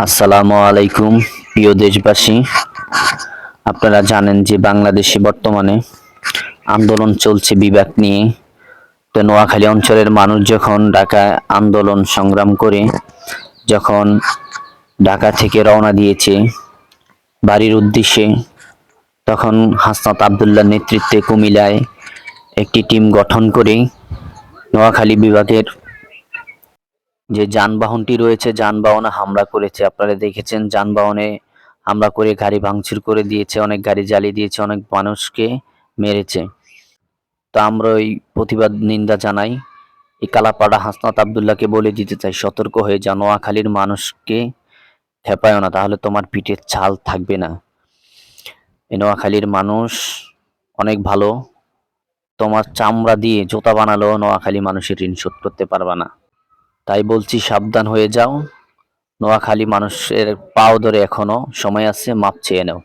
আসসালামু আলাইকুম প্রিয় দেশবাসী। আপনারা জানেন যে বাংলাদেশে বর্তমানে আন্দোলন চলছে বিভাগ নিয়ে। তো নোয়াখালী অঞ্চলের মানুষ যখন ঢাকায় আন্দোলন সংগ্রাম করে যখন ঢাকা থেকে রওনা দিয়েছে বাড়ির উদ্দেশ্যে, তখন হাসনাত আবদুল্লাহর নেতৃত্বে কুমিল্লায় একটি টিম গঠন করে নোয়াখালী বিভাগের যে যানবাহনটি রয়েছে যানবাহনে হামলা করেছে। আপনারা দেখেছেন যানবাহনে হামলা করে গাড়ি ভাঙচুর করে দিয়েছে, অনেক গাড়ি জ্বালিয়ে দিয়েছে, অনেক মানুষকে মেরেছে। তো আমরা ওই প্রতিবাদ নিন্দা জানাই। এই কালাপাড়া হাসনাত আবদুল্লাহকে বলে দিতে চাই, সতর্ক হয়ে যাও, নোয়াখালীর মানুষকে খেপায় না, তাহলে তোমার পিঠে ছাল থাকবে না। এই নোয়াখালীর মানুষ অনেক ভালো, তোমার চামড়া দিয়ে জুতা বানালেও নোয়াখালী মানুষের ঋণ শোধ করতে পারবা না। তাই বলছি, সাবধান হয়ে যাও। নোয়াখালী মানুষের পাও ধরে এখনো সময় আছে, মাপ চেয়ে নাও।